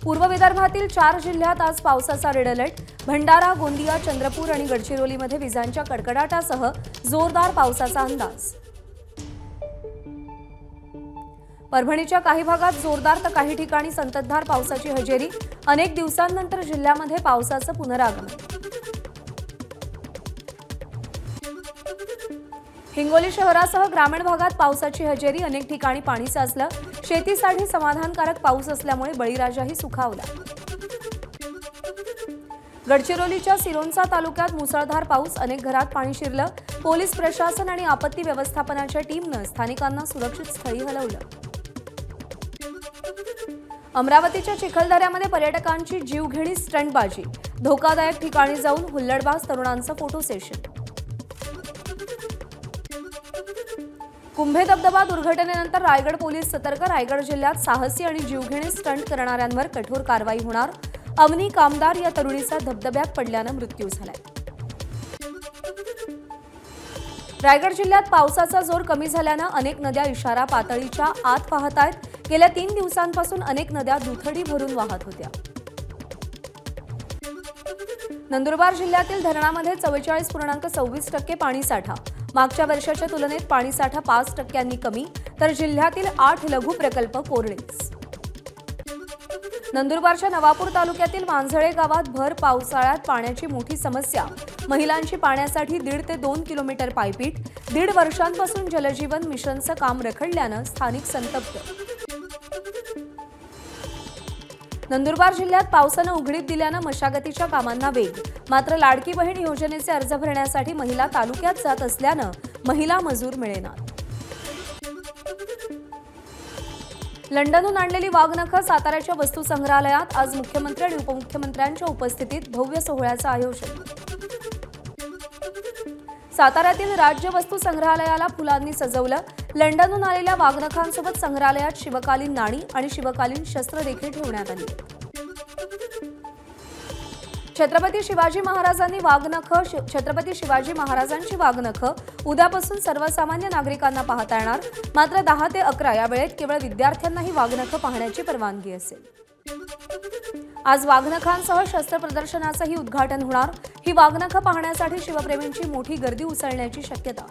पूर्व विदर्भातील 4 जिल्ह्यात आज पावसाचा रेड अलर्ट। भंडारा, गोंदिया, चंद्रपूर आणि गडचिरोलीमध्ये विजांच्या कडकडाटासह जोरदार पावसाचा अंदाज। परभणीच्या काही भागात जोरदार तर काही ठिकाणी संततधार पावसाची हजेरी। अनेक दिवसांनंतर जिल्ह्यामध्ये पावसाचं पुनरागमन। हिंगोली शहरासह ग्रामीण भागात पावसाची हजेरी। अनेक ठिकाणी पाणी साचलं। शेतीसाठी समाधानकारक पाऊस असल्यामुळे बळीराजाही सुखावला। गडचिरोलीच्या सिरोंचा तालुक्यात मुसळधार पाऊस। अनेक घरात पाणी शिरलं। पोलीस प्रशासन आणि आपत्ती व्यवस्थापनाच्या टीमनं स्थानिकांना सुरक्षित स्थळी हलवलं। अमरावतीच्या चिखलदऱ्यामध्ये पर्यटकांची जीवघेणी स्टंटबाजी। धोकादायक ठिकाणी जाऊन हुल्लडबाज तरुणांचं फोटो सेशन। कुंभे धबधबा दुर्घटनेनंतर रायगड पोलीस सतर्क। रायगड जिल्ह्यात साहसी आणि जीवघेणे स्टंट करणाऱ्यांवर कठोर कारवाई होणार। अवनी कामदार या तरुणीचा धबधब्यात पडल्यानं मृत्यू झालाय। रायगड जिल्ह्यात पावसाचा जोर कमी झाल्यानं अनेक नद्या इशारा पातळीच्या आत वाहत आहेत। गेल्या 3 दिवसांपासून अनेक नद्या दुथडी भरून वाहत होत्या। नंदुरबार जिल्ह्यातील धरणामध्ये 44.26% पाणीसाठा। मागच्या वर्षाच्या तुलनेत पाणीसाठा 5% कमी, तर जिल्ह्यातील 8 लघु प्रकल्प कोरडेच। नंदुरबारच्या नवापूर तालुक्यातील मांजळे गावात भर पावसाळ्यात पाण्याची मोठी समस्या। महिलांची पाण्यासाठी 1.5 ते 2 किलोमीटर पायपीट। 1.5 वर्षांपासून जलजीवन मिशनचं काम रखडल्यानं स्थानिक संतप्त। नंदुरबार जिल्ह्यात पावसानं उघडीप दिल्यानं मशागतीच्या कामांना वेग। मात्र लाडकी बहीण योजनेचे अर्ज भरण्यासाठी महिला तालुक्यात जात असल्यानं महिला मजूर मिळेनात। लंडनहून आणलेली वाघनखं साताऱ्याच्या वस्तू संग्रहालयात। आज मुख्यमंत्री आणि उपमुख्यमंत्र्यांच्या उपस्थितीत भव्य सोहळ्याचं आयोजन। साताऱ्यातील राज्य वस्तू संग्रहालयाला फुलांनी सजवलं। लंडनहून आलेल्या वाघनखांसोबत संग्रहालयात शिवकालीन नाणी आणि शिवकालीन शस्त्र देखील ठेवण्यात आली। छत्रपती शिवाजी महाराजांची वाघनखं उद्यापासून सर्वसामान्य नागरिकांना पाहता येणार। मात्र 10 ते 11 या वेळेत केवळ विद्यार्थ्यांना ही वाघनखं पाहण्याची परवानगी असेल। आज वाघनखांसह शस्त्र प्रदर्शनाचंही उद्घाटन होणार। ही वाघनखं पाहण्यासाठी शिवप्रेमींची मोठी गर्दी उसळण्याची शक्यता।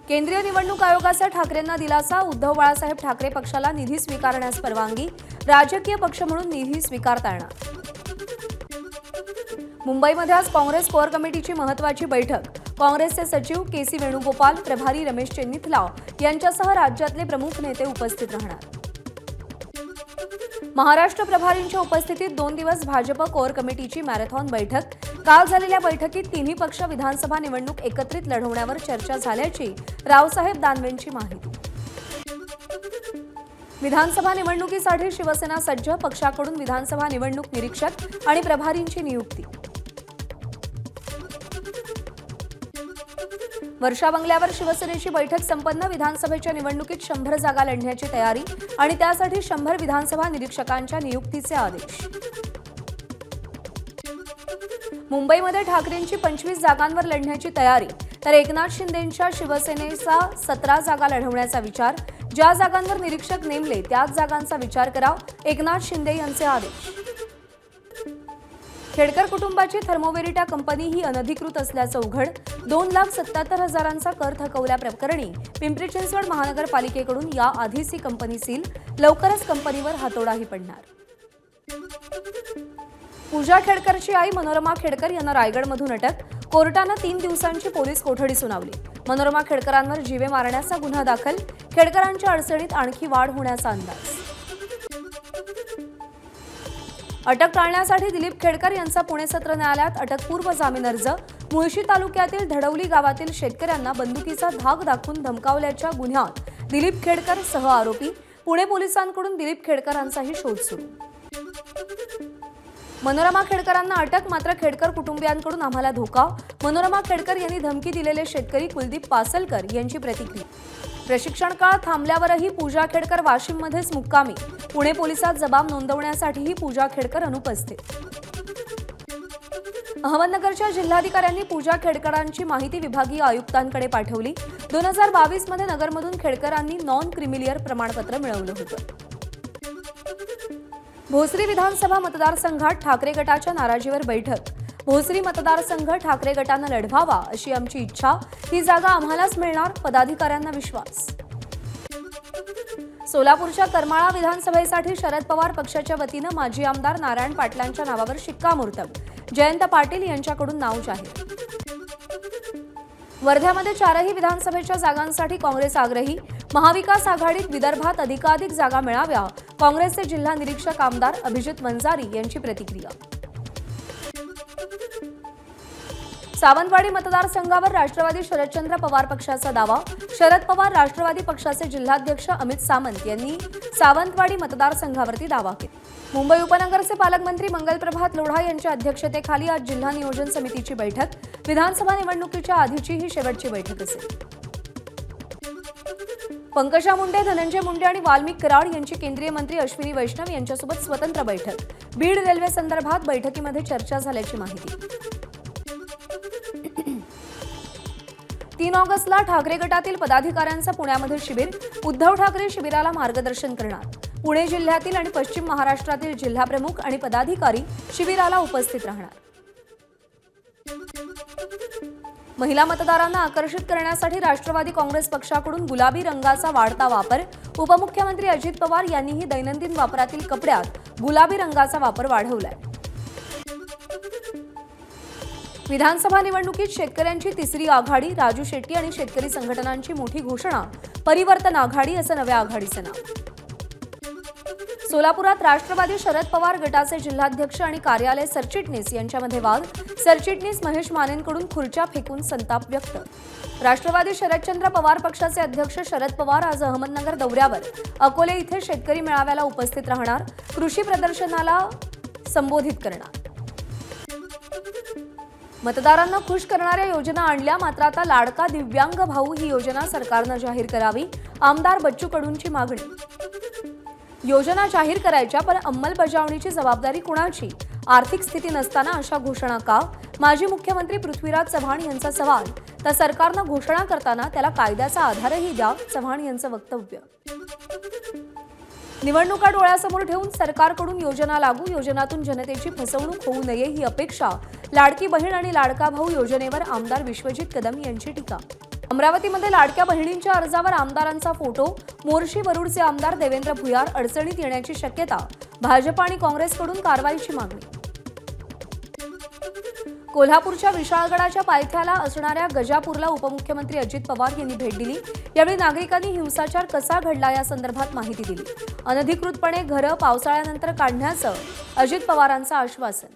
केंद्रीय निवडणूक आयोगाचा ठाकरेंना दिलासा। उद्धव बाळासाहेब ठाकरे पक्षाला निधी स्वीकारण्यास परवानगी। राजकीय पक्ष म्हणून निधी स्वीकारता येणार। मुंबईमध्ये आज काँग्रेस कोअर कमिटीची महत्त्वाची बैठक। काँग्रेसचे सचिव के.सी. वेणुगोपाल, प्रभारी रमेश चेन्निथला यांच्यासह राज्यातले प्रमुख नेते उपस्थित राहणार। महाराष्ट्र प्रभारींच्या उपस्थितीत 2 दिवस भाजप कोअर कमिटीची मॅरेथॉन बैठक। काल झालेल्या बैठकीत तिन्ही पक्ष विधानसभा निवडणूक एकत्रित लढवण्यावर चर्चा झाल्याची रावसाहेब दानवेंची माहिती। विधानसभा निवडणुकीसाठी शिवसेना सज्ज। पक्षाकडून विधानसभा निवडणूक निरीक्षक आणि प्रभारींची नियुक्ती। वर्षा बंगल्यावर शिवसेनेची बैठक संपन्न। विधानसभेच्या निवडणुकीत 100 जागा लढण्याची तयारी आणि त्यासाठी 100 विधानसभा निरीक्षकांच्या नियुक्तीचे आदेश। मुंबईमध्ये ठाकरेंची 25 जागांवर लढण्याची तयारी, तर एकनाथ शिंदेंच्या शिवसेनेचा 17 जागा लढवण्याचा विचार। ज्या जागांवर निरीक्षक नेमले त्याच जागांचा विचार करा, एकनाथ शिंदे यांचे आदेश। खेडकर कुटुंबाची थर्मोवेरिटा कंपनी ही अनधिकृत असल्याचं उघड। 2,77,000चा कर थकवल्याप्रकरणी पिंपरी चिंचवड महानगरपालिकेकडून याआधीच ही कंपनी सील। लवकरच कंपनीवर हातोडाही पडणार। पूजा खेडकरची आई मनोरमा खेडकर यांना रायगडमधून अटक। कोर्टानं 3 दिवसांची पोलीस कोठडी सुनावली। मनोरमा खेडकरांवर जीवे मारण्याचा गुन्हा दाखल। खेडकरांच्या अडचणीत आणखी वाढ होण्याचा अंदाज। अटक टाळण्यासाठी दिलीप खेडकर यांचा पुणे सत्र न्यायालयात अटकपूर्व जामीन अर्ज। मुळशी तालुक्यातील धडवली गावातील शेतकऱ्यांना बंदुकीचा धाक दाखवून धमकावल्याच्या गुन्ह्यात दिलीप खेडकर सह आरोपी। पुणे पोलिसांकडून दिलीप खेडकरांचाही शोध सुरू। मनोरमा खेडकरांना अटक, मात्र खेडकर कुटुंबियांकडून आम्हाला धोका। मनोरमा खेडकर यांनी धमकी दिलेले शेतकरी कुलदीप पासलकर यांची प्रतिक्रिया। प्रशिक्षण काळ थांबल्यावरही पूजा खेडकर वाशिममध्येच मुक्कामी। पुणे पोलिसात जबाब नोंदवण्यासाठीही पूजा खेडकर अनुपस्थित। अहमदनगरच्या जिल्हाधिकाऱ्यांनी पूजा खेडकरांची माहिती विभागीय आयुक्तांकडे पाठवली। 2022 मध्ये नगरमधून खेडकरांनी नॉन क्रिमिलियर प्रमाणपत्र मिळवलं होतं. भोसरी विधानसभा मतदारसंघात ठाकरे गटाच्या नाराजीवर बैठक. भोसरी मतदारसंघ ठाकरे गटानं लढवावा अशी आमची इच्छा. ही जागा आम्हालाच मिळणार, पदाधिकाऱ्यांना विश्वास. सोलापूरच्या करमाळा विधानसभेसाठी शरद पवार पक्षाच्या वतीनं माजी आमदार नारायण पाटलांच्या नावावर शिक्कामोर्तब. जयंत पाटील यांच्याकडून नाव जाहीर. वर्ध्यामध्ये 4ही विधानसभेच्या जागांसाठी काँग्रेस आग्रही. महाविकास आघाडीत विदर्भात अधिकाधिक जागा मिळाव्या, काँग्रेसचे जिल्हा निरीक्षक आमदार अभिजित वंजारी यांची प्रतिक्रिया. सावंतवाडी मतदारसंघावर राष्ट्रवादी शरदचंद्र पवार पक्षाचा दावा. शरद पवार राष्ट्रवादी पक्षाचे जिल्हाध्यक्ष अमित सामंत यांनी सावंतवाडी मतदारसंघावरती दावा केला. मुंबई उपनगरचे पालकमंत्री मंगलप्रभात लोढा यांच्या अध्यक्षतेखाली आज जिल्हा नियोजन समितीची बैठक. विधानसभा निवडणुकीच्या आधीची ही शेवटची बैठक असेल. पंकजा मुंडे, धनंजय मुंडे आणि वाल्मिक कराड यांची केंद्रीय मंत्री अश्विनी वैष्णव यांच्यासोबत स्वतंत्र बैठक. बीड रेल्वे संदर्भात बैठकीमध्ये चर्चा झाल्याची माहिती. 3 ऑगस्टला ठाकरे गटातील पदाधिकाऱ्यांचं पुण्यामध्ये शिबिर. उद्धव ठाकरे शिबिराला मार्गदर्शन करणार. पुणे जिल्ह्यातील आणि पश्चिम महाराष्ट्रातील जिल्हाप्रमुख आणि पदाधिकारी शिबिराला उपस्थित राहणार. महिला मतदारांना आकर्षित करण्यासाठी राष्ट्रवादी काँग्रेस पक्षाकडून गुलाबी रंगाचा वाढता वापर. उपमुख्यमंत्री अजित पवार यांनीही दैनंदिन वापरातील कपड्यात गुलाबी रंगाचा वापर वाढवलाय. विधानसभा निवडणुकीत शेतकऱ्यांची तिसरी आघाडी. राजू शेट्टी आणि शेतकरी संघटनांची मोठी घोषणा. परिवर्तन आघाडी असं नव्या आघाडीचं नाव. सोलापुरात राष्ट्रवादी शरद पवार गटाचे जिल्हाध्यक्ष आणि कार्यालय सरचिटणीस यांच्यामध्ये वाद. सरचिटणीस महेश मानेंकडून खुर्च्या फेकून संताप व्यक्त. राष्ट्रवादी शरदचंद्र पवार पक्षाचे अध्यक्ष शरद पवार आज अहमदनगर दौऱ्यावर. अकोले इथे शेतकरी मेळाव्याला उपस्थित राहणार. कृषी प्रदर्शनाला संबोधित करणार. मतदारांना खुश करणाऱ्या योजना आणल्या, मात्र आता लाडका दिव्यांग भाऊ ही योजना सरकारनं जाहीर करावी. आमदार बच्चू कडूंची मागणी. योजना जाहीर करायच्या, पण अंमलबजावणीची जबाबदारी कुणाची? आर्थिक स्थिती नसताना अशा घोषणा का? माजी मुख्यमंत्री पृथ्वीराज चव्हाण यांचा सवाल. तर सरकारनं घोषणा करताना त्याला कायद्याचा आधारही द्या, चव्हाण यांचं वक्तव्य. निवडणुका डोळ्यासमोर ठेवून सरकारकडून योजना लागू. योजनातून जनतेची फसवणूक होऊ नये ही अपेक्षा. लाडकी बहीण आणि लाडका भाऊ योजनेवर आमदार विश्वजित कदम यांची टीका. अमरावतीमध्ये लाडक्या बहिणींच्या अर्जावर आमदारांचा फोटो. मोर्शी वरुडचे आमदार देवेंद्र भुयार अडचणीत येण्याची शक्यता. भाजप आणि काँग्रेसकडून कारवाईची मागणी. कोल्हापूरच्या विशाळगडाच्या पायथ्याला असणाऱ्या गजापूरला उपमुख्यमंत्री अजित पवार यांनी भेट दिली. यावेळी नागरिकांनी हिंसाचार कसा घडला या संदर्भात माहिती दिली. अनधिकृतपणे घरं पावसाळ्यानंतर काढण्याचं अजित पवारांचं आश्वासन.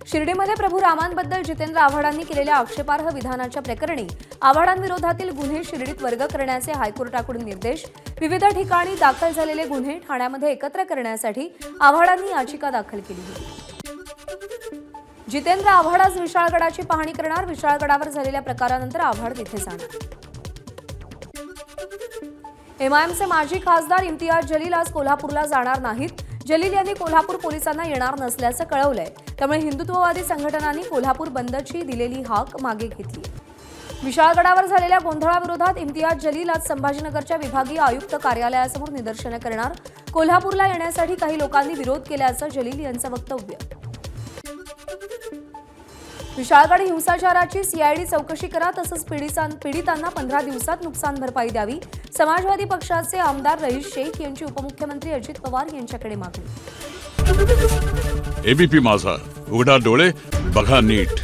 शिर्डीमध्ये प्रभू रामांबद्दल जितेंद्र आव्हाडांनी केलेल्या आक्षेपार्ह विधानाच्या प्रकरणी आव्हाडांविरोधातील गुन्हे शिर्डीत वर्ग करण्याचे हायकोर्टाकडून निर्देश. विविध ठिकाणी दाखल झालेले गुन्हे ठाण्यामध्ये एकत्र करण्यासाठी आव्हाडांनी याचिका दाखल केली होती. जितेंद्र आव्हाड आज विशाळगडाची पाहणी करणार. विशाळगडावर झालेल्या प्रकारानंतर आव्हाड तिथे जाणार. एमआयएमचे माजी खासदार इम्तियाज जलील आज कोल्हापूरला जाणार नाहीत. जलील यांनी कोल्हापूर पोलिसांना येणार नसल्याचं कळवलंय. त्यामुळे हिंदुत्ववादी संघटनांनी कोल्हापूर बंदची दिलेली हाक मागे घेतली. विशाळगडावर झालेल्या गोंधळाविरोधात इम्तियाज जलील आज संभाजीनगरच्या विभागीय आयुक्त कार्यालयासमोर निदर्शनं करणार. कोल्हापूरला येण्यासाठी काही लोकांनी विरोध केल्याचं जलील यांचं वक्तव्य. विशाळगड हिंसाचाराची सीआयडी चौकशी करा, तसंच पीडितांना 15 दिवसात नुकसान भरपाई द्यावी. समाजवादी पक्षाचे आमदार रईस शेख यांची उपमुख्यमंत्री अजित पवार यांच्याकडे मागणी. एबीपी माझा, उघडा डोळे बघा नीट.